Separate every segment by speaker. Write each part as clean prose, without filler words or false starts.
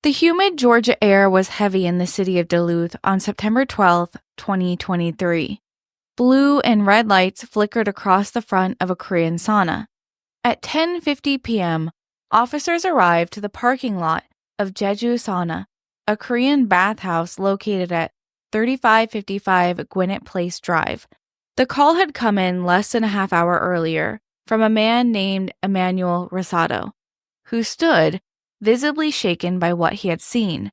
Speaker 1: The humid Georgia air was heavy in the city of Duluth on September 12, 2023. Blue and red lights flickered across the front of a Korean sauna. At 10:50 p.m., officers arrived to the parking lot of Jeju Sauna, a Korean bathhouse located at 3555 Gwinnett Place Drive. The call had come in less than a half hour earlier from a man named Emmanuel Rosado, who stood, visibly shaken by what he had seen.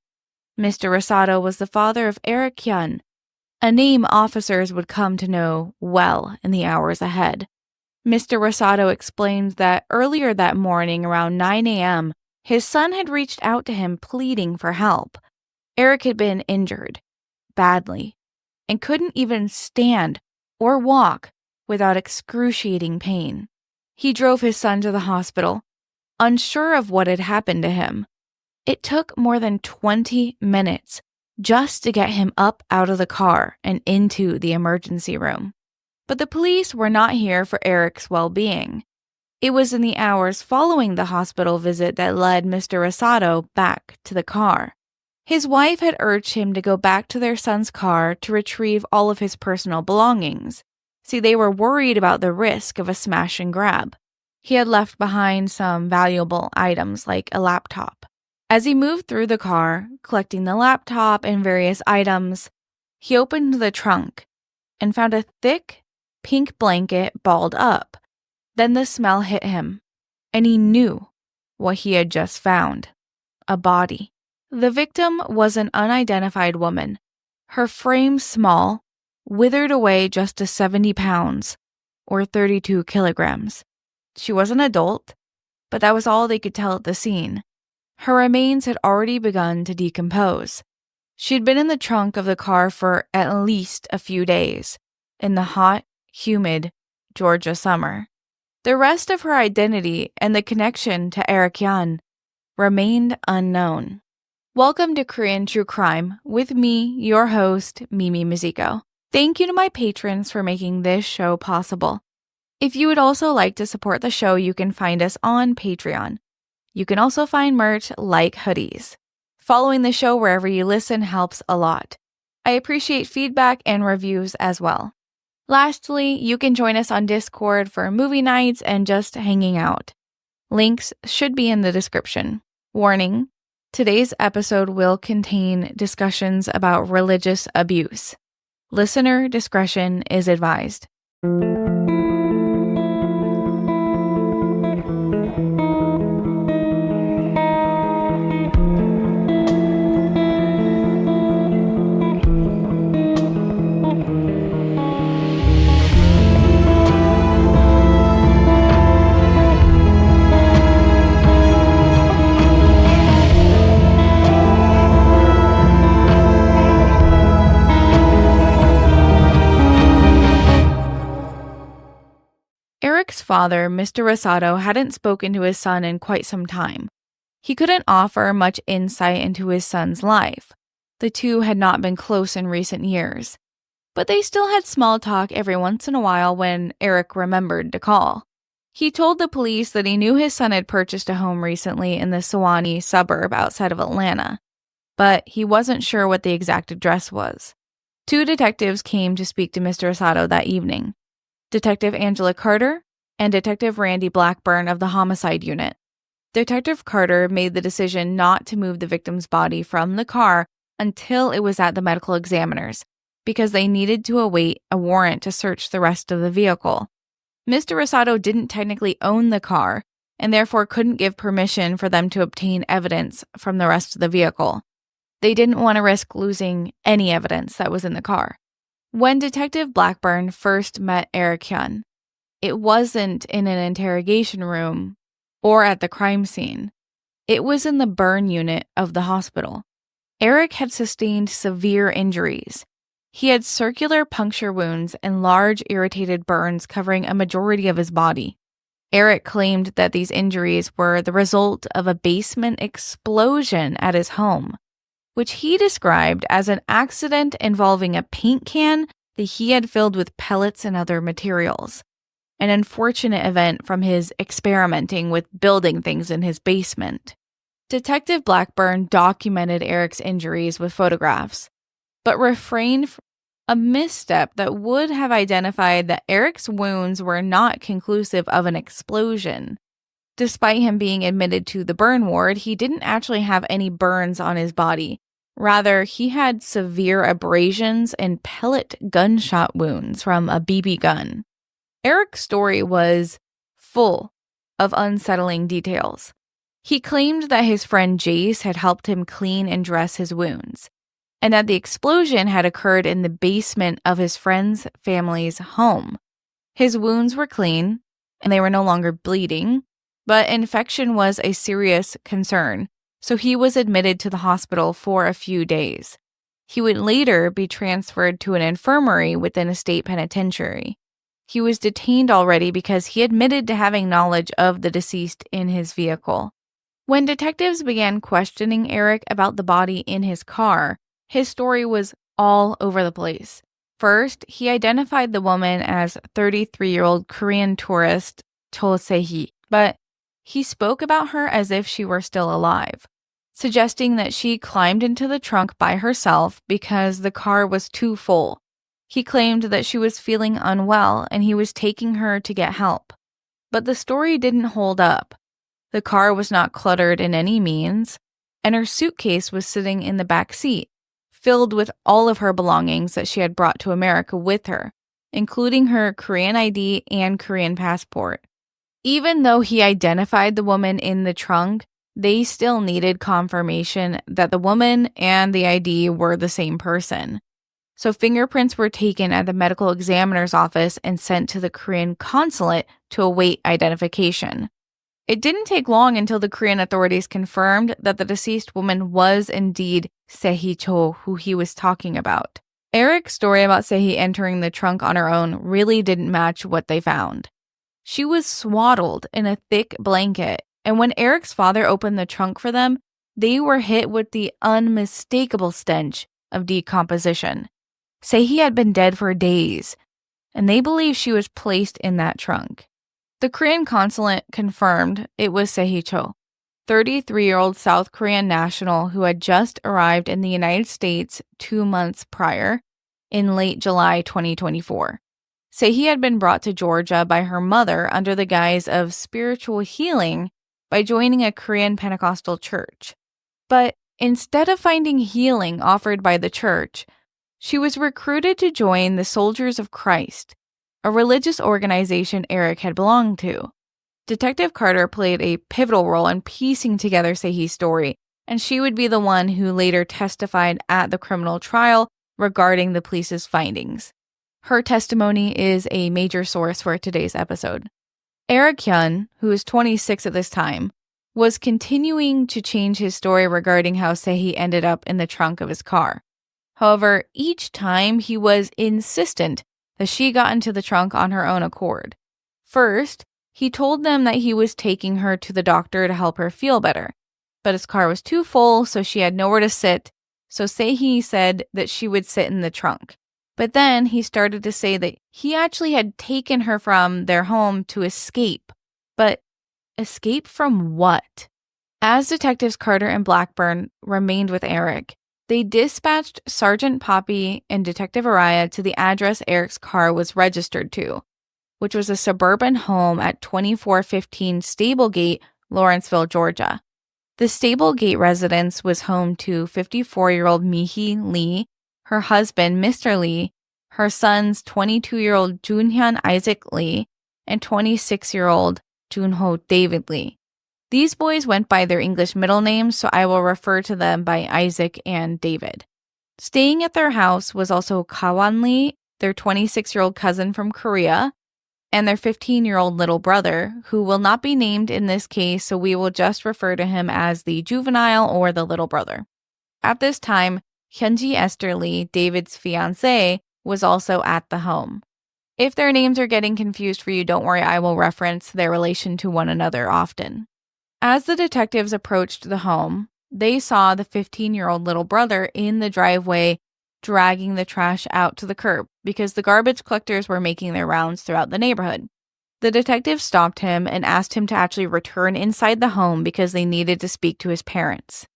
Speaker 1: Mr. Rosado was the father of Eric Hyun, a name officers would come to know well in the hours ahead. Mr. Rosado explained that earlier that morning around 9 a.m., his son had reached out to him pleading for help. Eric had been injured, badly, and couldn't even stand or walk without excruciating pain. He drove his son to the hospital, unsure of what had happened to him. It took more than 20 minutes just to get him up out of the car and into the emergency room. But the police were not here for Eric's well-being. It was in the hours following the hospital visit that led Mr. Rosado back to the car. His wife had urged him to go back to their son's car to retrieve all of his personal belongings. See, they were worried about the risk of a smash and grab. He had left behind some valuable items like a laptop. As he moved through the car, collecting the laptop and various items, he opened the trunk and found a thick, pink blanket balled up. Then the smell hit him, and he knew what he had just found: a body. The victim was an unidentified woman, her frame small, withered away just to 70 pounds, or 32 kilograms. She was an adult, but that was all they could tell at the scene. Her remains had already begun to decompose. She had been in the trunk of the car for at least a few days, in the hot, humid Georgia summer. The rest of her identity and the connection to Eric Hyun remained unknown. Welcome to Korean True Crime with me, your host, Mimi Mizuko. Thank you to my patrons for making this show possible. If you would also like to support the show, you can find us on Patreon. You can also find merch like hoodies. Following the show wherever you listen helps a lot. I appreciate feedback and reviews as well. Lastly, you can join us on Discord for movie nights and just hanging out. Links should be in the description. Warning: today's episode will contain discussions about religious abuse. Listener discretion is advised. Eric's father, Mr. Rosado, hadn't spoken to his son in quite some time. He couldn't offer much insight into his son's life. The two had not been close in recent years, but they still had small talk every once in a while when Eric remembered to call. He told the police that he knew his son had purchased a home recently in the Sewanee suburb outside of Atlanta, but he wasn't sure what the exact address was. Two detectives came to speak to Mr. Rosado that evening: Detective Angela Carter and Detective Randy Blackburn of the Homicide Unit. Detective Carter made the decision not to move the victim's body from the car until it was at the medical examiner's, because they needed to await a warrant to search the rest of the vehicle. Mr. Rosado didn't technically own the car, and therefore couldn't give permission for them to obtain evidence from the rest of the vehicle. They didn't want to risk losing any evidence that was in the car. When Detective Blackburn first met Eric Hyun, it wasn't in an interrogation room or at the crime scene. It was in the burn unit of the hospital. Eric had sustained severe injuries. He had circular puncture wounds and large irritated burns covering a majority of his body. Eric claimed that these injuries were the result of a basement explosion at his home, which he described as an accident involving a paint can that he had filled with pellets and other materials. An unfortunate event from his experimenting with building things in his basement. Detective Blackburn documented Eric's injuries with photographs, but refrained from a misstep that would have identified that Eric's wounds were not conclusive of an explosion. Despite him being admitted to the burn ward, he didn't actually have any burns on his body. Rather, he had severe abrasions and pellet gunshot wounds from a BB gun. Eric's story was full of unsettling details. He claimed that his friend Jace had helped him clean and dress his wounds, and that the explosion had occurred in the basement of his friend's family's home. His wounds were clean, and they were no longer bleeding, but infection was a serious concern, so he was admitted to the hospital for a few days. He would later be transferred to an infirmary within a state penitentiary. He was detained already because he admitted to having knowledge of the deceased in his vehicle. When detectives began questioning Eric about the body in his car, his story was all over the place. First, he identified the woman as 33-year-old Korean tourist Cho Se-hee, but he spoke about her as if she were still alive, suggesting that she climbed into the trunk by herself because the car was too full. He claimed that she was feeling unwell and he was taking her to get help. But the story didn't hold up. The car was not cluttered in any means, and her suitcase was sitting in the back seat, filled with all of her belongings that she had brought to America with her, including her Korean ID and Korean passport. Even though he identified the woman in the trunk, they still needed confirmation that the woman and the ID were the same person. So fingerprints were taken at the medical examiner's office and sent to the Korean consulate to await identification. It didn't take long until the Korean authorities confirmed that the deceased woman was indeed Se-hee Cho, who he was talking about. Eric's story about Se-hee entering the trunk on her own really didn't match what they found. She was swaddled in a thick blanket, and when Eric's father opened the trunk for them, they were hit with the unmistakable stench of decomposition. Se-hee had been dead for days, and they believe she was placed in that trunk. The Korean consulate confirmed it was Se-hee Cho, 33-year-old South Korean national who had just arrived in the United States 2 months prior, in late July 2024. Se-hee had been brought to Georgia by her mother under the guise of spiritual healing by joining a Korean Pentecostal church. But instead of finding healing offered by the church, she was recruited to join the Soldiers of Christ, a religious organization Eric had belonged to. Detective Carter played a pivotal role in piecing together Se-hee's story, and she would be the one who later testified at the criminal trial regarding the police's findings. Her testimony is a major source for today's episode. Eric Hyun, who is 26 at this time, was continuing to change his story regarding how Se-hee ended up in the trunk of his car. However, each time he was insistent that she got into the trunk on her own accord. First, he told them that he was taking her to the doctor to help her feel better, but his car was too full, so she had nowhere to sit, so Se-hee said that she would sit in the trunk. But then he started to say that he actually had taken her from their home to escape. But escape from what? As Detectives Carter and Blackburn remained with Eric, they dispatched Sergeant Poppy and Detective Araya to the address Eric's car was registered to, which was a suburban home at 2415 Stablegate, Lawrenceville, Georgia. The Stablegate residence was home to 54-year-old Mi-hee Lee, her husband, Mr. Lee, her sons, 22-year-old Junhyun Isaac Lee, and 26-year-old Junho David Lee. These boys went by their English middle names, so I will refer to them by Isaac and David. Staying at their house was also Kawan Lee, their 26-year-old cousin from Korea, and their 15-year-old little brother, who will not be named in this case, so we will just refer to him as the juvenile or the little brother. At this time, Hyunji Esther Lee, David's fiancée, was also at the home. If their names are getting confused for you, don't worry, I will reference their relation to one another often. As the detectives approached the home, they saw the 15-year-old little brother in the driveway dragging the trash out to the curb because the garbage collectors were making their rounds throughout the neighborhood. The detective stopped him and asked him to actually return inside the home because they needed to speak to his parents.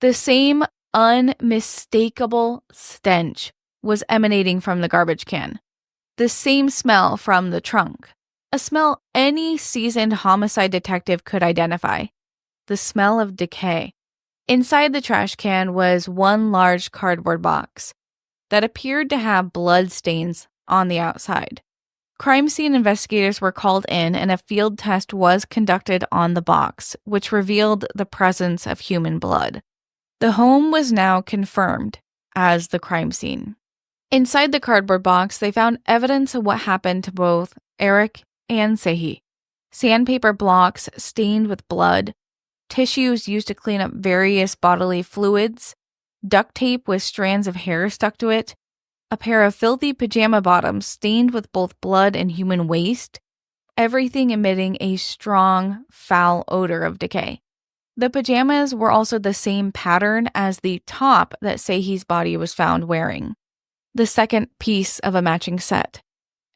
Speaker 1: The same unmistakable stench was emanating from the garbage can. The same smell from the trunk. A smell any seasoned homicide detective could identify. The smell of decay. Inside the trash can was one large cardboard box that appeared to have blood stains on the outside. Crime scene investigators were called in and a field test was conducted on the box, which revealed the presence of human blood. The home was now confirmed as the crime scene. Inside the cardboard box, they found evidence of what happened to both Eric and Sehi. Sandpaper blocks stained with blood, tissues used to clean up various bodily fluids, duct tape with strands of hair stuck to it, a pair of filthy pajama bottoms stained with both blood and human waste, everything emitting a strong, foul odor of decay. The pajamas were also the same pattern as the top that Sehi's body was found wearing, the second piece of a matching set.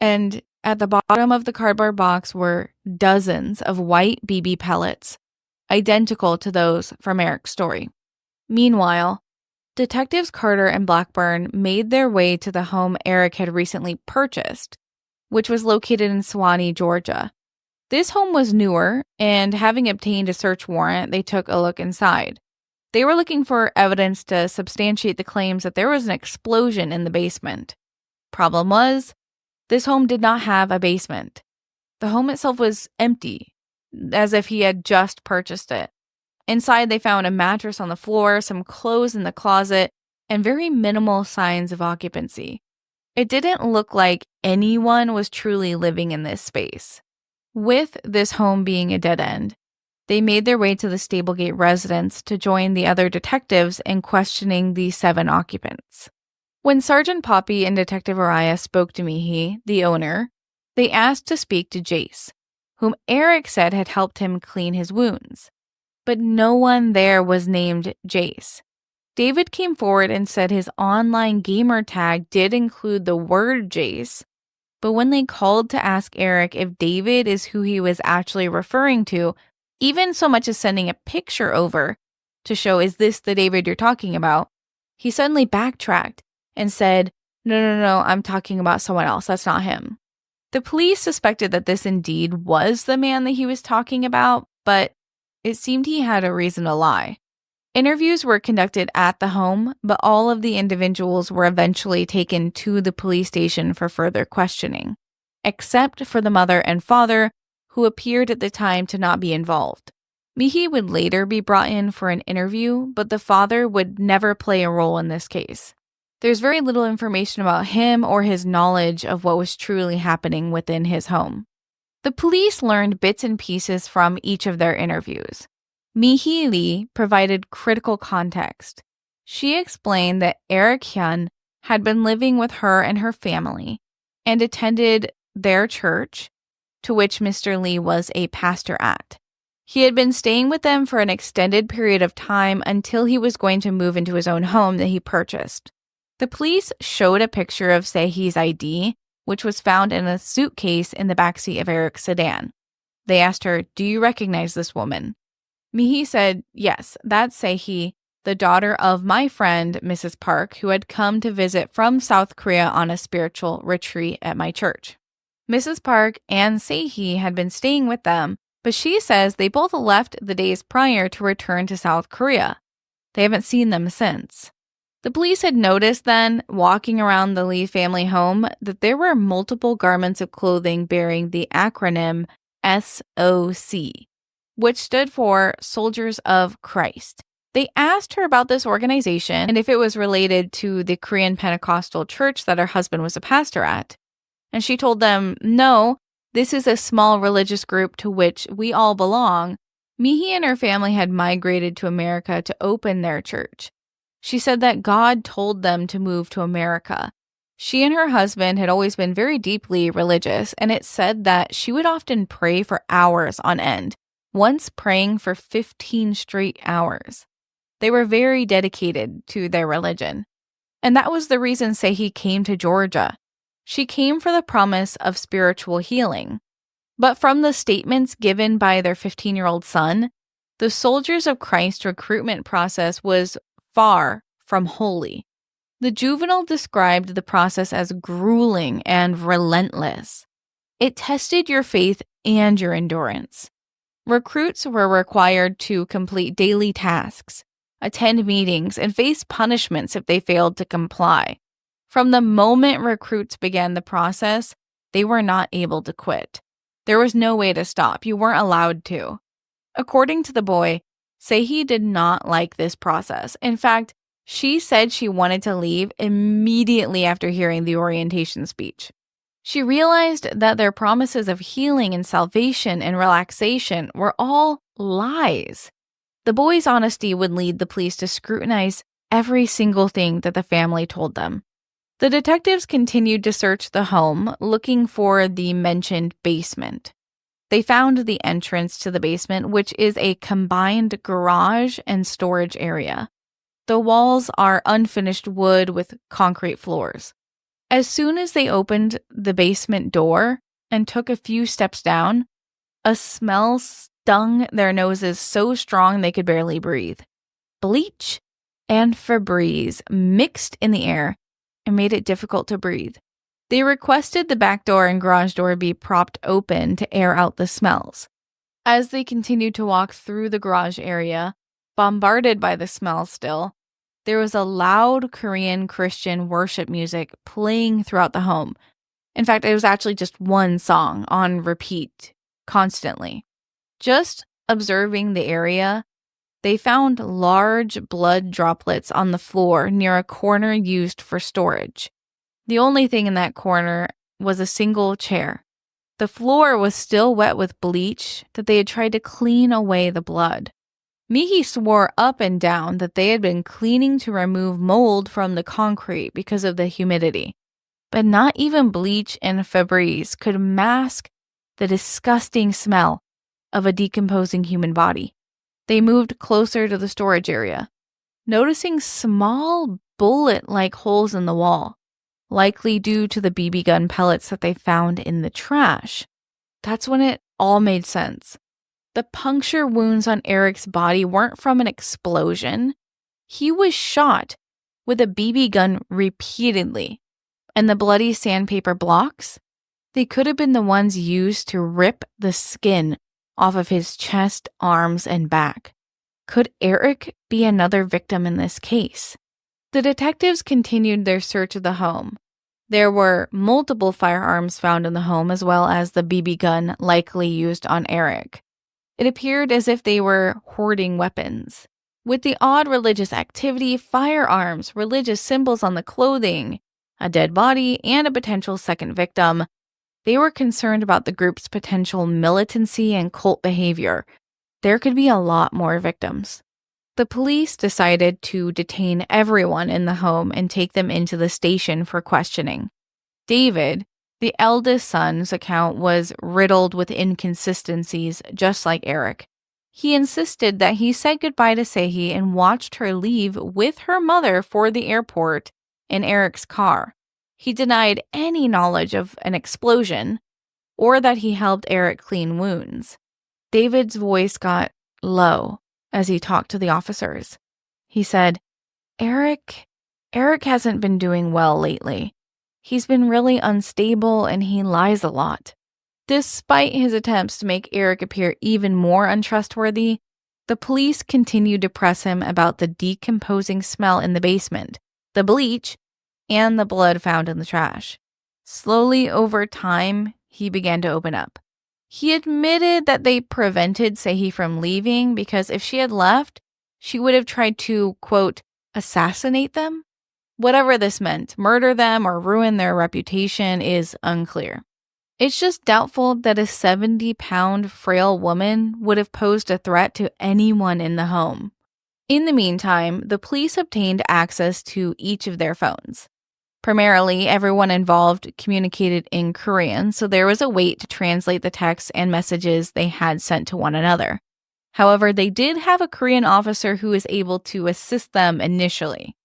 Speaker 1: And at the bottom of the cardboard box were dozens of white BB pellets, identical to those from Eric's story. Meanwhile, Detectives Carter and Blackburn made their way to the home Eric had recently purchased, which was located in Suwanee, Georgia. This home was newer, and having obtained a search warrant, they took a look inside. They were looking for evidence to substantiate the claims that there was an explosion in the basement. Problem was, this home did not have a basement. The home itself was empty, as if he had just purchased it. Inside, they found a mattress on the floor, some clothes in the closet, and very minimal signs of occupancy. It didn't look like anyone was truly living in this space. With this home being a dead end, they made their way to the Stablegate residence to join the other detectives in questioning the 7 occupants. When Sergeant Poppy and Detective Araya spoke to Mihi, the owner, they asked to speak to Jace, whom Eric said had helped him clean his wounds. But no one there was named Jace. David came forward and said his online gamer tag did include the word Jace, but when they called to ask Eric if David is who he was actually referring to, even so much as sending a picture over to show, is this the David you're talking about, he suddenly backtracked and said, no, I'm talking about someone else, that's not him. The police suspected that this indeed was the man that he was talking about, but it seemed he had a reason to lie. Interviews were conducted at the home, but all of the individuals were eventually taken to the police station for further questioning, except for the mother and father, who appeared at the time to not be involved. Mihi would later be brought in for an interview, but the father would never play a role in this case. There's very little information about him or his knowledge of what was truly happening within his home. The police learned bits and pieces from each of their interviews. Mihi Lee provided critical context. She explained that Eric Hyun had been living with her and her family and attended their church, to which Mr. Lee was a pastor at. He had been staying with them for an extended period of time until he was going to move into his own home that he purchased. The police showed a picture of Sehi's ID, which was found in a suitcase in the backseat of Eric's sedan. They asked her, "Do you recognize this woman?" Mihi said, "Yes, that's Sehi, the daughter of my friend, Mrs. Park, who had come to visit from South Korea on a spiritual retreat at my church." Mrs. Park and Sehi had been staying with them, but she says they both left the days prior to return to South Korea. They haven't seen them since. The police had noticed then, walking around the Lee family home, that there were multiple garments of clothing bearing the acronym SOC, which stood for Soldiers of Christ. They asked her about this organization and if it was related to the Korean Pentecostal church that her husband was a pastor at. And she told them, "No, this is a small religious group to which we all belong." Mihi and her family had migrated to America to open their church. She said that God told them to move to America. She and her husband had always been very deeply religious, and it said that she would often pray for hours on end, once praying for 15 straight hours. They were very dedicated to their religion. And that was the reason Sehi came to Georgia. She came for the promise of spiritual healing. But from the statements given by their 15-year-old son, the Soldiers of Christ recruitment process was far from holy. The juvenile described the process as grueling and relentless. It tested your faith and your endurance. Recruits were required to complete daily tasks, attend meetings, and face punishments if they failed to comply. From the moment recruits began the process, they were not able to quit. There was no way to stop. You weren't allowed to. According to the boy, Sehi did not like this process. In fact, she said she wanted to leave immediately after hearing the orientation speech. She realized that their promises of healing and salvation and relaxation were all lies. The boy's honesty would lead the police to scrutinize every single thing that the family told them. The detectives continued to search the home, looking for the mentioned basement. They found the entrance to the basement, which is a combined garage and storage area. The walls are unfinished wood with concrete floors. As soon as they opened the basement door and took a few steps down, a smell stung their noses so strong they could barely breathe. Bleach and Febreze mixed in the air and made it difficult to breathe. They requested the back door and garage door be propped open to air out the smells. As they continued to walk through the garage area, bombarded by the smell still, there was a loud Korean Christian worship music playing throughout the home. In fact, it was actually just one song on repeat constantly. Just observing the area, they found large blood droplets on the floor near a corner used for storage. The only thing in that corner was a single chair. The floor was still wet with bleach that they had tried to clean away the blood. Mihi swore up and down that they had been cleaning to remove mold from the concrete because of the humidity. But not even bleach and Febreze could mask the disgusting smell of a decomposing human body. They moved closer to the storage area, noticing small bullet-like holes in the wall, likely due to the BB gun pellets that they found in the trash. That's when it all made sense. The puncture wounds on Eric's body weren't from an explosion. He was shot with a BB gun repeatedly. And the bloody sandpaper blocks? They could have been the ones used to rip the skin off of his chest, arms, and back. Could Eric be another victim in this case? The detectives continued their search of the home. There were multiple firearms found in the home, as well as the BB gun likely used on Eric. It appeared as if they were hoarding weapons. With the odd religious activity, firearms, religious symbols on the clothing, a dead body, and a potential second victim, they were concerned about the group's potential militancy and cult behavior. There could be a lot more victims. The police decided to detain everyone in the home and take them into the station for questioning. David, the eldest son's account was riddled with inconsistencies, just like Eric. He insisted that he said goodbye to Sehi and watched her leave with her mother for the airport in Eric's car. He denied any knowledge of an explosion or that he helped Eric clean wounds. David's voice got low as he talked to the officers. He said, Eric hasn't been doing well lately. He's been really unstable and he lies a lot. Despite his attempts to make Eric appear even more untrustworthy, the police continued to press him about the decomposing smell in the basement, the bleach, and the blood found in the trash. Slowly over time, he began to open up. He admitted that they prevented Sehi from leaving because if she had left, she would have tried to, quote, assassinate them. Whatever this meant, murder them or ruin their reputation is unclear. It's just doubtful that a 70-pound frail woman would have posed a threat to anyone in the home. In the meantime, the police obtained access to each of their phones. Primarily, everyone involved communicated in Korean, so there was a wait to translate the texts and messages they had sent to one another. However, they did have a Korean officer who was able to assist them initially.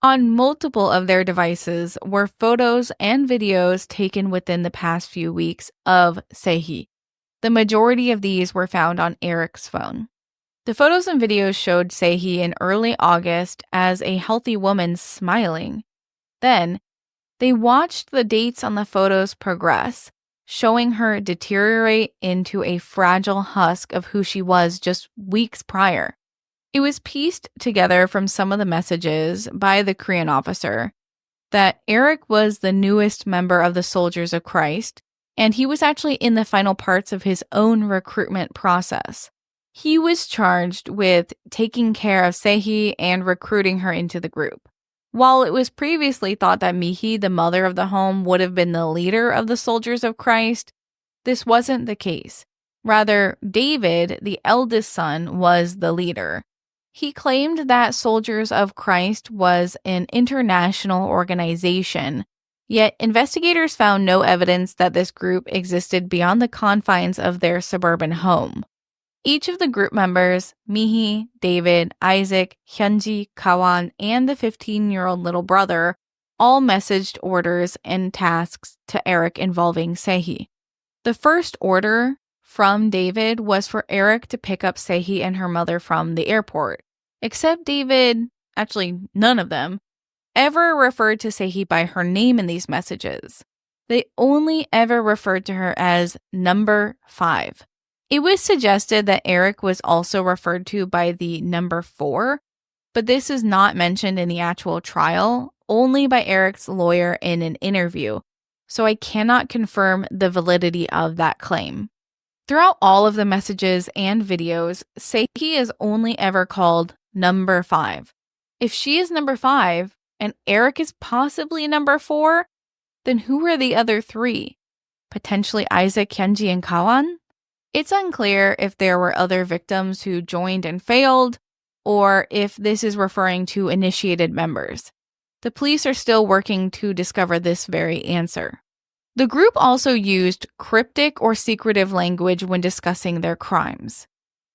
Speaker 1: On multiple of their devices were photos and videos taken within the past few weeks of Sehi. The majority of these were found on Eric's phone. The photos and videos showed Saehee in early August as a healthy woman smiling. Then, they watched the dates on the photos progress, showing her deteriorate into a fragile husk of who she was just weeks prior. It was pieced together from some of the messages by the Korean officer that Eric was the newest member of the Soldiers of Christ, and he was actually in the final parts of his own recruitment process. He was charged with taking care of Saehee and recruiting her into the group. While it was previously thought that Mihi, the mother of the home, would have been the leader of the Soldiers of Christ, this wasn't the case. Rather, David, the eldest son, was the leader. He claimed that Soldiers of Christ was an international organization, yet investigators found no evidence that this group existed beyond the confines of their suburban home. Each of the group members, Mihi, David, Isaac, Hyunji, Kawan, and the 15-year-old little brother, all messaged orders and tasks to Eric involving Saehee. The first order from David was for Eric to pick up Saehee and her mother from the airport, except David, actually none of them, ever referred to Saehee by her name in these messages. They only ever referred to her as number 5. It was suggested that Eric was also referred to by the number 4, but this is not mentioned in the actual trial, only by Eric's lawyer in an interview, so I cannot confirm the validity of that claim. Throughout all of the messages and videos, Saehee is only ever called number 5. If she is number 5 and Eric is possibly number 4, then who are the other 3? Potentially Isaac, Hyunji, and Kawan? It's unclear if there were other victims who joined and failed, or if this is referring to initiated members. The police are still working to discover this very answer. The group also used cryptic or secretive language when discussing their crimes.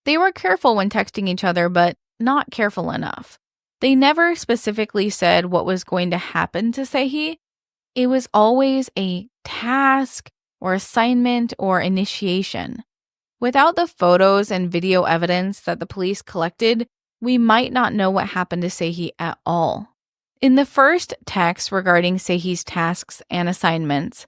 Speaker 1: They were careful when texting each other, but not careful enough. They never specifically said what was going to happen to Saehee. It was always a task or assignment or initiation. Without the photos and video evidence that the police collected, we might not know what happened to Saehee at all. In the first text regarding Saehee's tasks and assignments,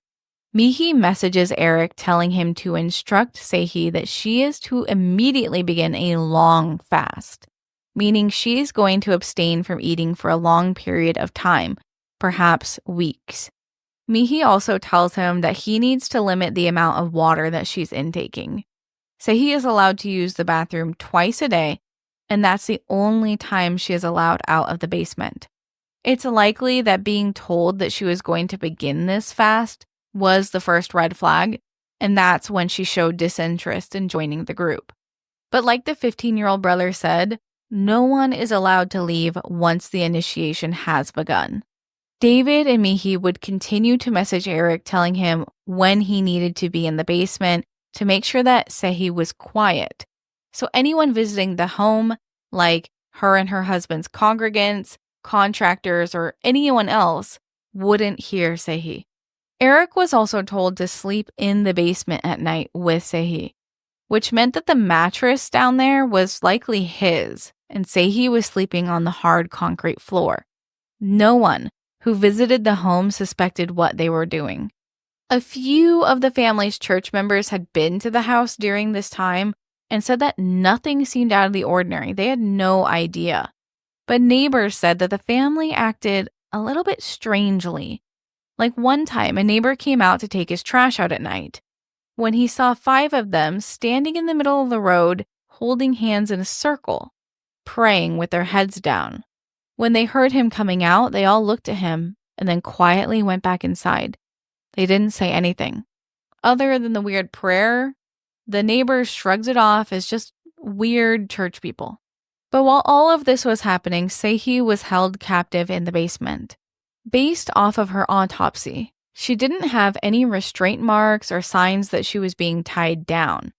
Speaker 1: Mihi messages Eric telling him to instruct Saehee that she is to immediately begin a long fast, meaning she is going to abstain from eating for a long period of time, perhaps weeks. Mihi also tells him that he needs to limit the amount of water that she's intaking. Saehee is allowed to use the bathroom twice a day, and that's the only time she is allowed out of the basement. It's likely that being told that she was going to begin this fast was the first red flag, and that's when she showed disinterest in joining the group. But like the 15-year-old brother said, no one is allowed to leave once the initiation has begun. David and Mihi would continue to message Eric telling him when he needed to be in the basement to make sure that Saehee was quiet. So anyone visiting the home, like her and her husband's congregants, contractors, or anyone else, wouldn't hear Saehee. Eric was also told to sleep in the basement at night with Saehee, which meant that the mattress down there was likely his, and Saehee was sleeping on the hard concrete floor. No one who visited the home suspected what they were doing. A few of the family's church members had been to the house during this time and said that nothing seemed out of the ordinary. They had no idea. But neighbors said that the family acted a little bit strangely. Like one time, a neighbor came out to take his trash out at night. When he saw 5 of them standing in the middle of the road, holding hands in a circle, praying with their heads down. When they heard him coming out, they all looked at him and then quietly went back inside. They didn't say anything. Other than the weird prayer, the neighbors shrugged it off as just weird church people. But while all of this was happening, Saehee was held captive in the basement. Based off of her autopsy, she didn't have any restraint marks or signs that she was being tied down.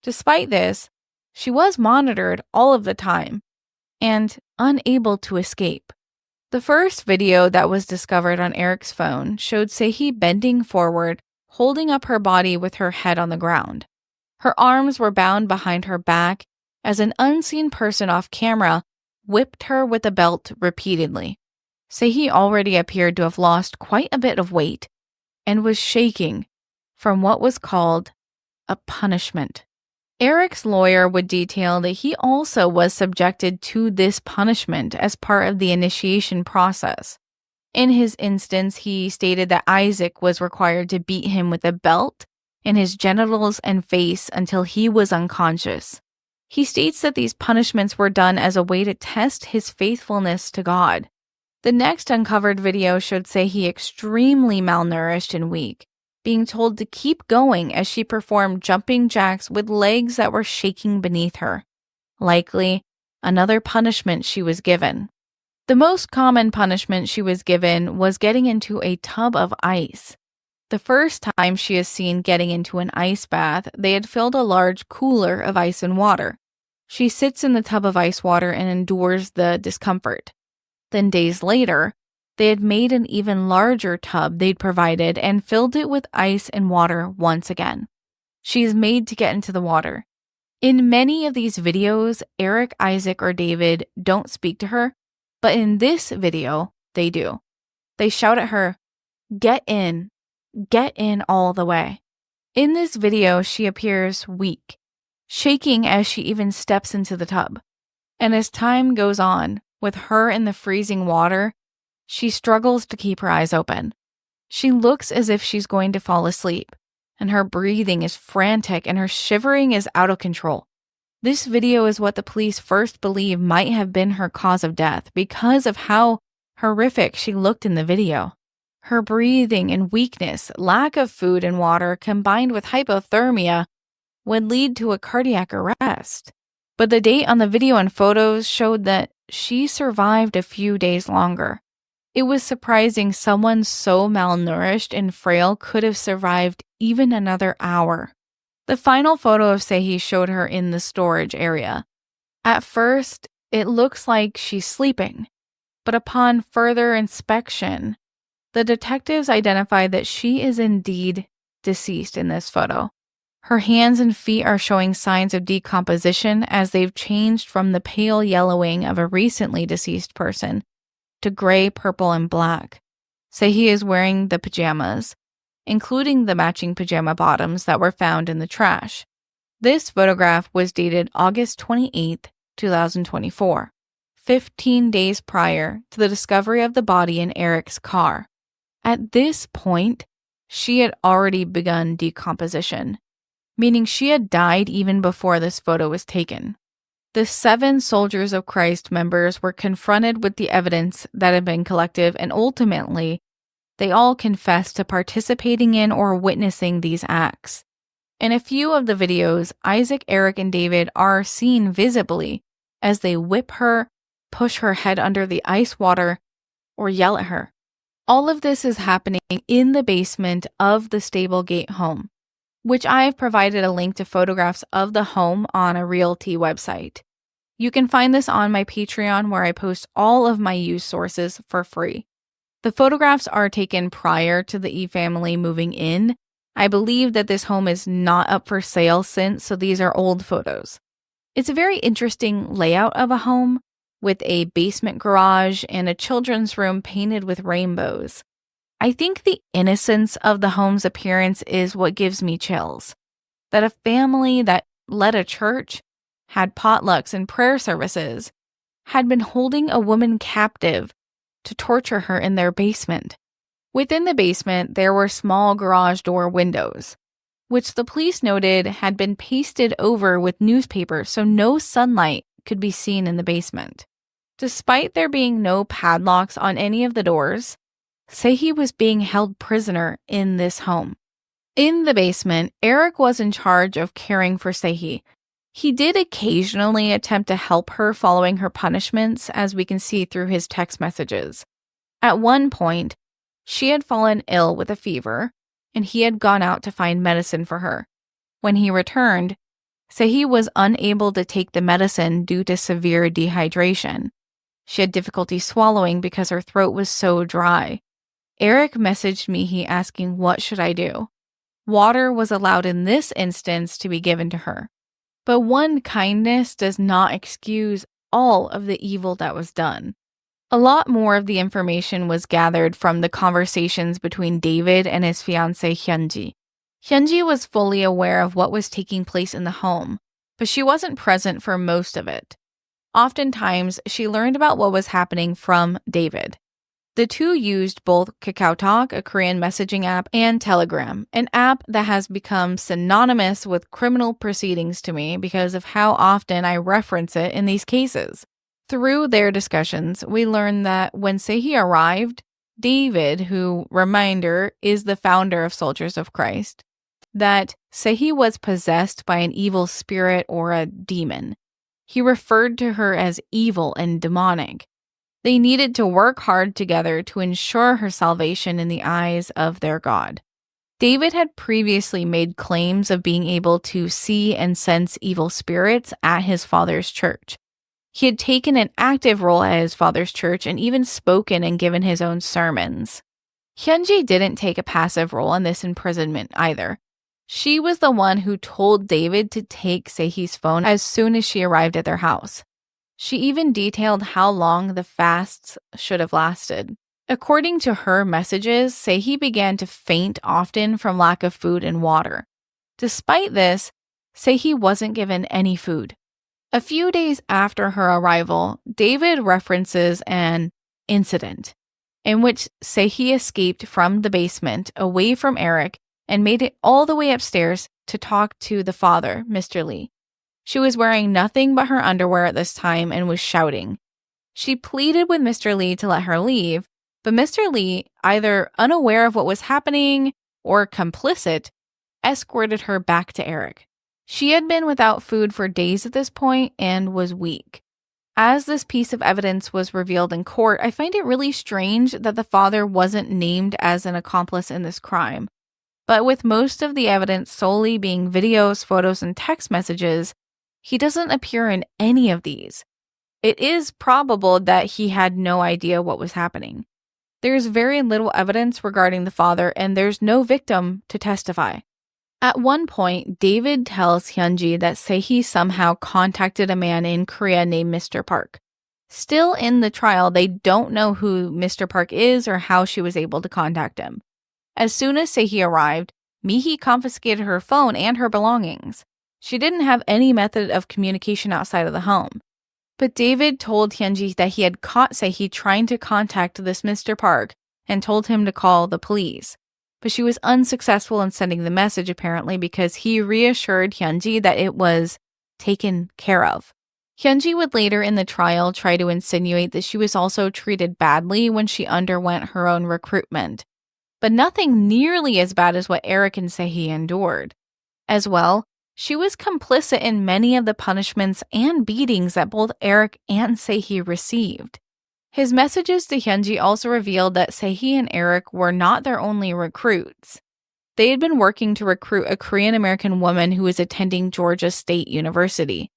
Speaker 1: Despite this, she was monitored all of the time and unable to escape. The first video that was discovered on Eric's phone showed Saehee bending forward, holding up her body with her head on the ground. Her arms were bound behind her back as an unseen person off camera whipped her with a belt repeatedly. Sehi already appeared to have lost quite a bit of weight and was shaking from what was called a punishment. Eric's lawyer would detail that he also was subjected to this punishment as part of the initiation process. In his instance, he stated that Isaac was required to beat him with a belt in his genitals and face until he was unconscious. He states that these punishments were done as a way to test his faithfulness to God. The next uncovered video showed Sehi extremely malnourished and weak, being told to keep going as she performed jumping jacks with legs that were shaking beneath her. Likely, another punishment she was given. The most common punishment she was given was getting into a tub of ice. The first time she is seen getting into an ice bath, they had filled a large cooler of ice and water. She sits in the tub of ice water and endures the discomfort. Then days later, they had made an even larger tub they'd provided and filled it with ice and water once again. She is made to get into the water. In many of these videos, Eric, Isaac, or David don't speak to her, but in this video, they do. They shout at her, get in all the way." In this video, she appears weak, shaking as she even steps into the tub. And as time goes on, with her in the freezing water, she struggles to keep her eyes open. She looks as if she's going to fall asleep, and her breathing is frantic and her shivering is out of control. This video is what the police first believe might have been her cause of death because of how horrific she looked in the video. Her breathing and weakness, lack of food and water, combined with hypothermia, would lead to a cardiac arrest. But the date on the video and photos showed that she survived a few days longer. It was surprising someone so malnourished and frail could have survived even another hour. The final photo of Sehi showed her in the storage area. At first, it looks like she's sleeping, but upon further inspection, the detectives identified that she is indeed deceased in this photo. Her hands and feet are showing signs of decomposition as they've changed from the pale yellowing of a recently deceased person to gray, purple, and black. Sehi is wearing the pajamas, including the matching pajama bottoms that were found in the trash. This photograph was dated August 28, 2024, 15 days prior to the discovery of the body in Eric's car. At this point, she had already begun decomposition, meaning she had died even before this photo was taken. The 7 Soldiers of Christ members were confronted with the evidence that had been collected, and ultimately, they all confessed to participating in or witnessing these acts. In a few of the videos, Isaac, Eric, and David are seen visibly as they whip her, push her head under the ice water, or yell at her. All of this is happening in the basement of the Stablegate home, which I've provided a link to photographs of the home on a Realty website. You can find this on my Patreon, where I post all of my used sources for free. The photographs are taken prior to the E family moving in. I believe that this home is not up for sale since, so these are old photos. It's a very interesting layout of a home, with a basement garage and a children's room painted with rainbows. I think the innocence of the home's appearance is what gives me chills. That a family that led a church, had potlucks and prayer services, had been holding a woman captive to torture her in their basement. Within the basement, there were small garage door windows, which the police noted had been pasted over with newspaper so no sunlight could be seen in the basement. Despite there being no padlocks on any of the doors, Sehi was being held prisoner in this home. In the basement, Eric was in charge of caring for Sehi. He did occasionally attempt to help her following her punishments, as we can see through his text messages. At one point, she had fallen ill with a fever, and he had gone out to find medicine for her. When he returned, Sehi was unable to take the medicine due to severe dehydration. She had difficulty swallowing because her throat was so dry. Eric messaged me asking, "What should I do?" Water was allowed in this instance to be given to her. But one kindness does not excuse all of the evil that was done. A lot more of the information was gathered from the conversations between David and his fiancée Hyunji. Hyunji was fully aware of what was taking place in the home, but she wasn't present for most of it. Oftentimes, she learned about what was happening from David. The two used both KakaoTalk, a Korean messaging app, and Telegram, an app that has become synonymous with criminal proceedings to me because of how often I reference it in these cases. Through their discussions, we learned that when Sehi arrived, David, who, reminder, is the founder of Soldiers of Christ, that Sehi was possessed by an evil spirit or a demon. He referred to her as evil and demonic. They needed to work hard together to ensure her salvation in the eyes of their God. David had previously made claims of being able to see and sense evil spirits at his father's church. He had taken an active role at his father's church and even spoken and given his own sermons. Hyunji didn't take a passive role in this imprisonment either. She was the one who told David to take Sehi's phone as soon as she arrived at their house. She even detailed how long the fasts should have lasted. According to her messages, Sehi began to faint often from lack of food and water. Despite this, Sehi wasn't given any food. A few days after her arrival, David references an incident in which Sehi escaped from the basement away from Eric and made it all the way upstairs to talk to the father, Mr. Lee. She was wearing nothing but her underwear at this time and was shouting. She pleaded with Mr. Lee to let her leave, but Mr. Lee, either unaware of what was happening or complicit, escorted her back to Eric. She had been without food for days at this point and was weak. As this piece of evidence was revealed in court, I find it really strange that the father wasn't named as an accomplice in this crime. But with most of the evidence solely being videos, photos, and text messages, he doesn't appear in any of these. It is probable that he had no idea what was happening. There's very little evidence regarding the father, and there's no victim to testify. At one point, David tells Hyunji that Sehi somehow contacted a man in Korea named Mr. Park. Still in the trial, they don't know who Mr. Park is or how she was able to contact him. As soon as Sehi arrived, Mihi confiscated her phone and her belongings. She didn't have any method of communication outside of the home. But David told Hyunji that he had caught Sehi trying to contact this Mr. Park and told him to call the police. But she was unsuccessful in sending the message apparently because he reassured Hyunji that it was taken care of. Hyunji would later in the trial try to insinuate that she was also treated badly when she underwent her own recruitment. But nothing nearly as bad as what Eric and Sehi endured. As well, she was complicit in many of the punishments and beatings that both Eric and Sehi received. His messages to Hyunji also revealed that Sehi and Eric were not their only recruits. They had been working to recruit a Korean-American woman who was attending Georgia State University.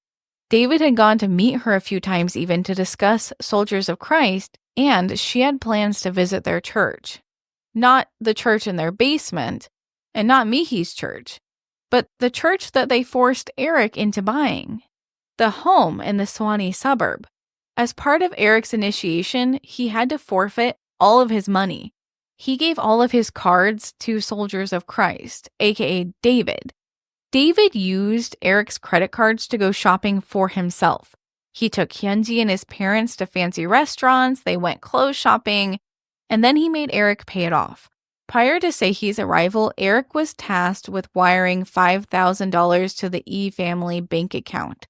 Speaker 1: David had gone to meet her a few times even to discuss Soldiers of Christ, and she had plans to visit their church. Not the church in their basement, and not Mihi's church, but the church that they forced Eric into buying, the home in the Swanee suburb. As part of Eric's initiation, he had to forfeit all of his money. He gave all of his cards to Soldiers of Christ, aka David. David used Eric's credit cards to go shopping for himself. He took Hyunji and his parents to fancy restaurants, they went clothes shopping, and then he made Eric pay it off. Prior to Sehi's arrival, Eric was tasked with wiring $5,000 to the E family bank account.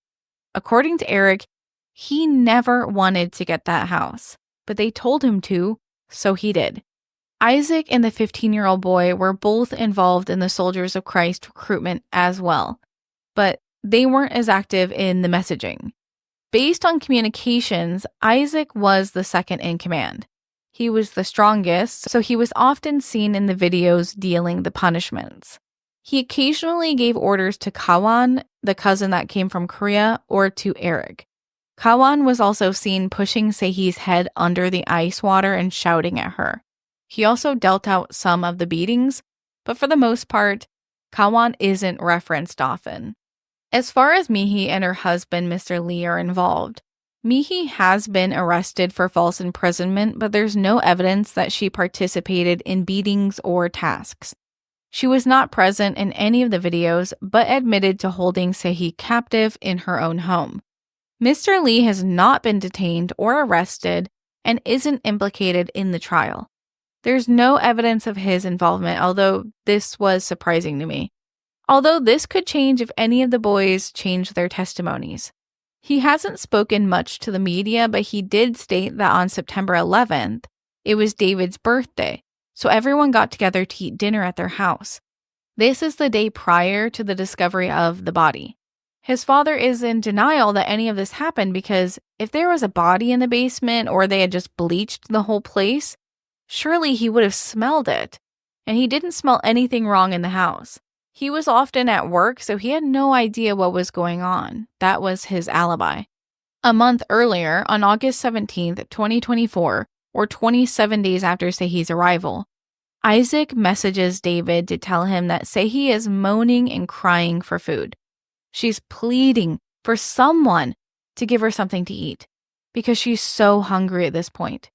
Speaker 1: According to Eric, he never wanted to get that house, but they told him to, so he did. Isaac and the 15-year-old boy were both involved in the Soldiers of Christ recruitment as well, but they weren't as active in the messaging. Based on communications, Isaac was the second in command. He was the strongest, so he was often seen in the videos dealing the punishments. He occasionally gave orders to Kawan, the cousin that came from Korea, or to Eric. Kawan was also seen pushing Sehi's head under the ice water and shouting at her. He also dealt out some of the beatings, but for the most part, Kawan isn't referenced often. As far as Mihi and her husband, Mr. Lee, are involved, Mihi has been arrested for false imprisonment, but there's no evidence that she participated in beatings or tasks. She was not present in any of the videos, but admitted to holding Sehi captive in her own home. Mr. Lee has not been detained or arrested and isn't implicated in the trial. There's no evidence of his involvement, although this was surprising to me. Although this could change if any of the boys change their testimonies. He hasn't spoken much to the media, but he did state that on September 11th, it was David's birthday, so everyone got together to eat dinner at their house. This is the day prior to the discovery of the body. His father is in denial that any of this happened because if there was a body in the basement or they had just bleached the whole place, surely he would have smelled it, and he didn't smell anything wrong in the house. He was often at work, so he had no idea what was going on. That was his alibi. A month earlier, on August 17th, 2024, or 27 days after Sehi's arrival, Isaac messages David to tell him that Sehi is moaning and crying for food. She's pleading for someone to give her something to eat because she's so hungry at this point.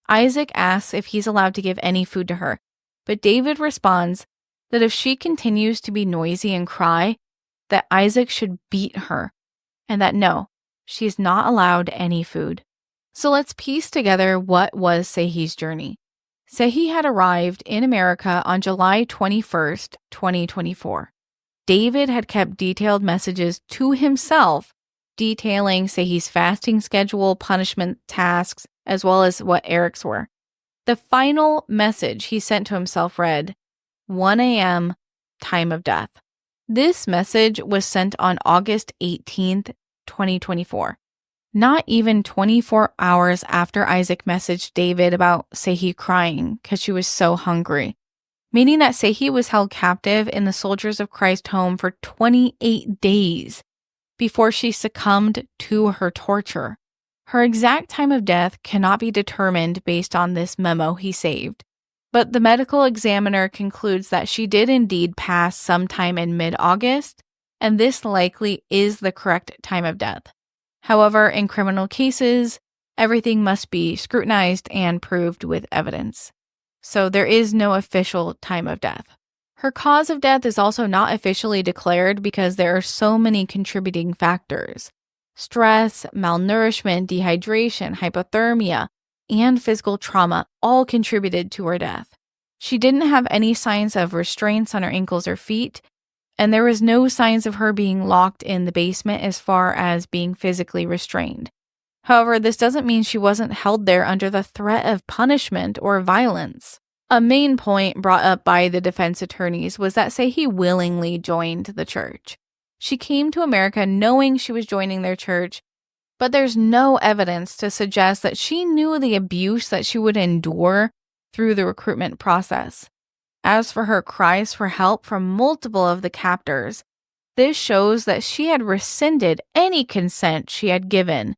Speaker 1: Isaac asks if he's allowed to give any food to her, but David responds that if she continues to be noisy and cry, that Isaac should beat her, and that no, she's not allowed any food. So let's piece together what was Sehi's journey. Sehi had arrived in America on July 21st, 2024. David had kept detailed messages to himself detailing Sehi's fasting schedule, punishment tasks, as well as what Eric's were. The final message he sent to himself read, 1 a.m., time of death. This message was sent on August 18th, 2024. Not even 24 hours after Isaac messaged David about Sehi crying because she was so hungry, meaning that Sehi was held captive in the Soldiers of Christ home for 28 days before she succumbed to her torture. Her exact time of death cannot be determined based on this memo he saved, but the medical examiner concludes that she did indeed pass sometime in mid-August, and this likely is the correct time of death. However, in criminal cases, everything must be scrutinized and proved with evidence. So there is no official time of death. Her cause of death is also not officially declared because there are so many contributing factors. Stress, malnourishment, dehydration, hypothermia, and physical trauma all contributed to her death. She didn't have any signs of restraints on her ankles or feet, and there was no signs of her being locked in the basement as far as being physically restrained. However, this doesn't mean she wasn't held there under the threat of punishment or violence. A main point brought up by the defense attorneys was that Sehi willingly joined the church. She came to America knowing she was joining their church, but there's no evidence to suggest that she knew the abuse that she would endure through the recruitment process. As for her cries for help from multiple of the captors, this shows that she had rescinded any consent she had given.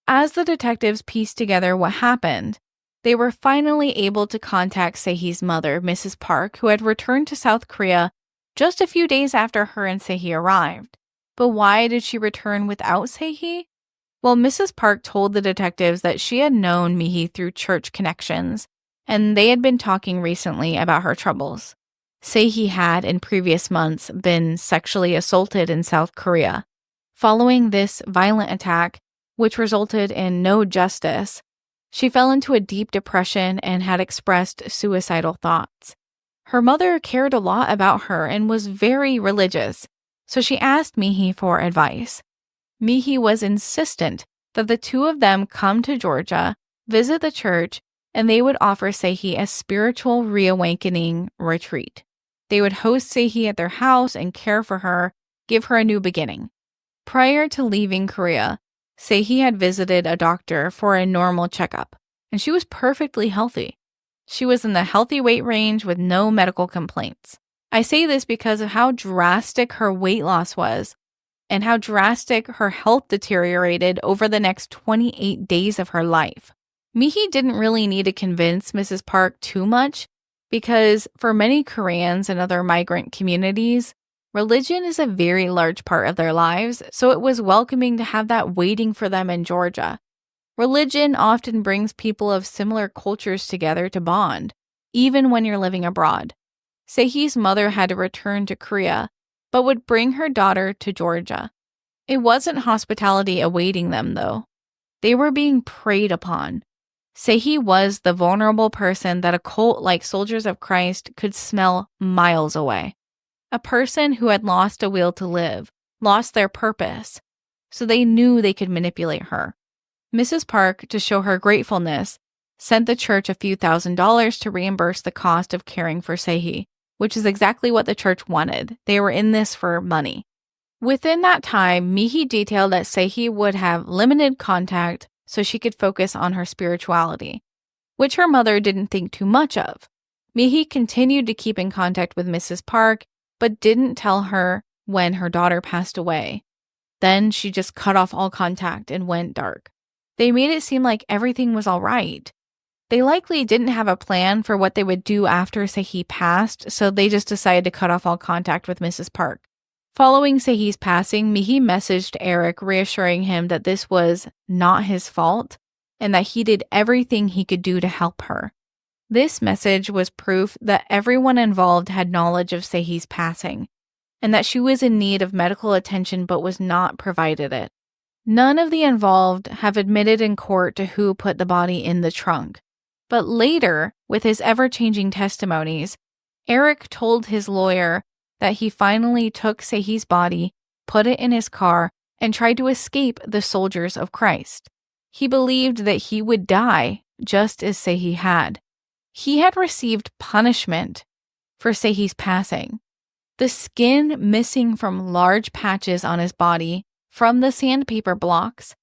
Speaker 1: As the detectives pieced together what happened, they were finally able to contact Sehi's mother, Mrs. Park, who had returned to South Korea just a few days after her and Sehi arrived. But why did she return without Sehi? Well, Mrs. Park told the detectives that she had known Mihi through church connections, and they had been talking recently about her troubles. Sehi had, in previous months, been sexually assaulted in South Korea. Following this violent attack, which resulted in no justice, she fell into a deep depression and had expressed suicidal thoughts. Her mother cared a lot about her and was very religious, so she asked Mihi for advice. Mihi was insistent that the two of them come to Georgia, visit the church, and they would offer Sehi a spiritual reawakening retreat. They would host Sehi at their house and care for her, give her a new beginning. Prior to leaving Korea, Sehi had visited a doctor for a normal checkup, and she was perfectly healthy. She was in the healthy weight range with no medical complaints. I say this because of how drastic her weight loss was and how drastic her health deteriorated over the next 28 days of her life. Mihi didn't really need to convince Mrs. Park too much because for many Koreans and other migrant communities, religion is a very large part of their lives, so it was welcoming to have that waiting for them in Georgia. Religion often brings people of similar cultures together to bond, even when you're living abroad. Sehi's mother had to return to Korea, but would bring her daughter to Georgia. It wasn't hospitality awaiting them, though. They were being preyed upon. Sehi was the vulnerable person that a cult like Soldiers of Christ could smell miles away. A person who had lost a will to live, lost their purpose, so they knew they could manipulate her. Mrs. Park, to show her gratefulness, sent the church a few $1,000s to reimburse the cost of caring for Sehi, which is exactly what the church wanted. They were in this for money. Within that time, Mihi detailed that Sehi would have limited contact so she could focus on her spirituality, which her mother didn't think too much of. Mihi continued to keep in contact with Mrs. Park, but didn't tell her when her daughter passed away. Then she just cut off all contact and went dark. They made it seem like everything was all right. They likely didn't have a plan for what they would do after Sehi passed, so they just decided to cut off all contact with Mrs. Park. Following Sehi's passing, Mihi messaged Eric, reassuring him that this was not his fault and that he did everything he could do to help her. This message was proof that everyone involved had knowledge of Sehi's passing and that she was in need of medical attention but was not provided it. None of the involved have admitted in court to who put the body in the trunk. But later, with his ever-changing testimonies, Eric told his lawyer that he finally took Sehi's body, put it in his car, and tried to escape the Soldiers of Christ. He believed that he would die, just as Sehi had. He had received punishment for Sehi's passing. The skin missing from large patches on his body from the sandpaper blocks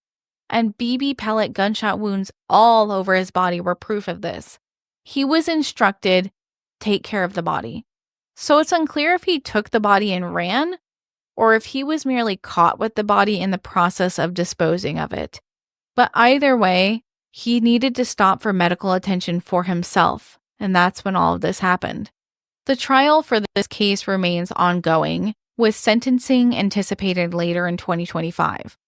Speaker 1: and BB pellet gunshot wounds all over his body were proof of this. He was instructed, take care of the body. So it's unclear if he took the body and ran, or if he was merely caught with the body in the process of disposing of it. But either way, he needed to stop for medical attention for himself, and that's when all of this happened. The trial for this case remains ongoing, with sentencing anticipated later in 2025.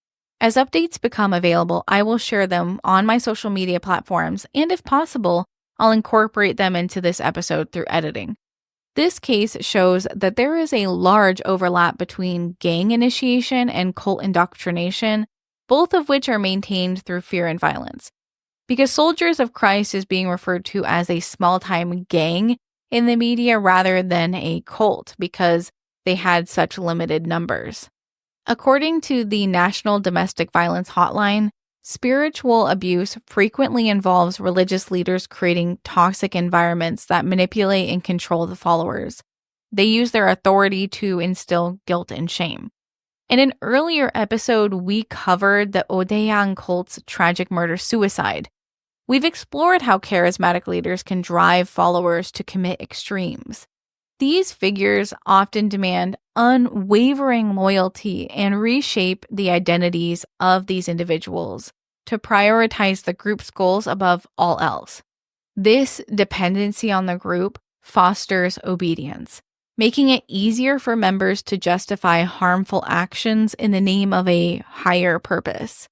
Speaker 1: As updates become available, I will share them on my social media platforms, and if possible, I'll incorporate them into this episode through editing. This case shows that there is a large overlap between gang initiation and cult indoctrination, both of which are maintained through fear and violence. Because Soldiers of Christ is being referred to as a small-time gang in the media rather than a cult because they had such limited numbers. According to the National Domestic Violence Hotline, spiritual abuse frequently involves religious leaders creating toxic environments that manipulate and control the followers. They use their authority to instill guilt and shame. In an earlier episode, we covered the Odaeang cult's tragic murder-suicide. We've explored how charismatic leaders can drive followers to commit extremes. These figures often demand unwavering loyalty and reshape the identities of these individuals to prioritize the group's goals above all else. This dependency on the group fosters obedience, making it easier for members to justify harmful actions in the name of a higher purpose.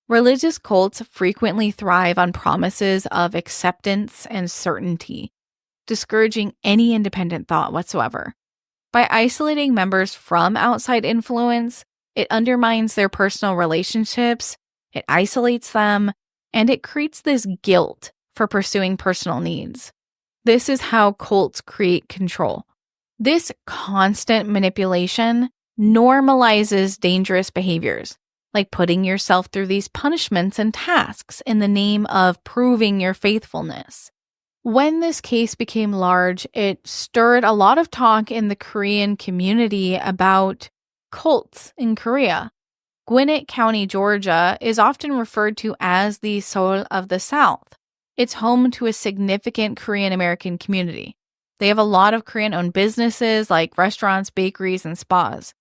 Speaker 1: Religious cults frequently thrive on promises of acceptance and certainty, discouraging any independent thought whatsoever. By isolating members from outside influence, it undermines their personal relationships, it isolates them, and it creates this guilt for pursuing personal needs. This is how cults create control. This constant manipulation normalizes dangerous behaviors, like putting yourself through these punishments and tasks in the name of proving your faithfulness. When this case became large, it stirred a lot of talk in the Korean community about cults in Korea. Gwinnett County, Georgia, is often referred to as the Seoul of the South. It's home to a significant Korean American community. They have a lot of Korean-owned businesses like restaurants, bakeries, and spas.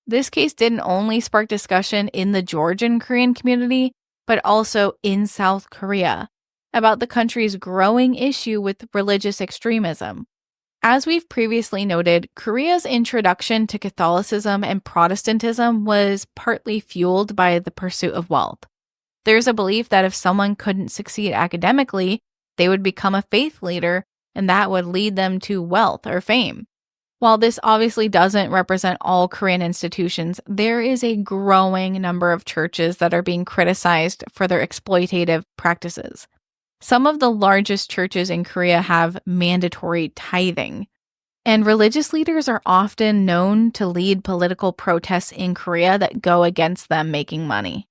Speaker 1: This case didn't only spark discussion in the Georgian Korean community, but also in South Korea, about the country's growing issue with religious extremism. As we've previously noted, Korea's introduction to Catholicism and Protestantism was partly fueled by the pursuit of wealth. There's a belief that if someone couldn't succeed academically, they would become a faith leader, and that would lead them to wealth or fame. While this obviously doesn't represent all Korean institutions, there is a growing number of churches that are being criticized for their exploitative practices. Some of the largest churches in Korea have mandatory tithing, and religious leaders are often known to lead political protests in Korea that go against them making money.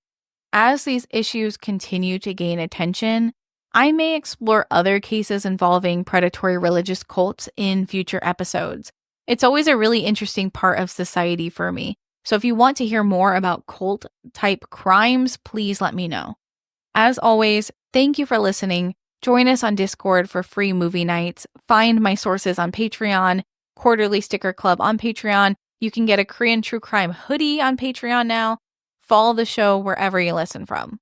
Speaker 1: As these issues continue to gain attention, I may explore other cases involving predatory religious cults in future episodes. It's always a really interesting part of society for me, so if you want to hear more about cult-type crimes, please let me know. As always, thank you for listening. Join us on Discord for free movie nights. Find my sources on Patreon, Quarterly Sticker Club on Patreon. You can get a Korean True Crime hoodie on Patreon now. Follow the show wherever you listen from.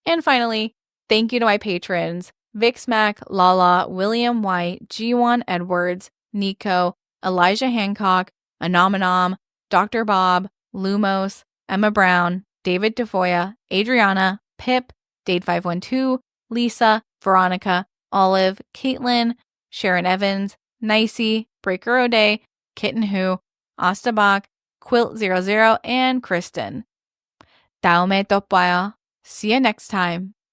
Speaker 1: And finally, thank you to my patrons, Vixmac, Lala, William White, Jiwon Edwards, Nico, Elijah Hancock, Anomanom, Dr. Bob, Lumos, Emma Brown, David Defoya, Adriana, Pip, Dade512, Lisa, Veronica, Olive, Caitlin, Sharon Evans, Nicey, Breaker O'Day, Kitten Who, Astabach, Quilt00, and Kristen. 다음에 또 봐요. See you next time.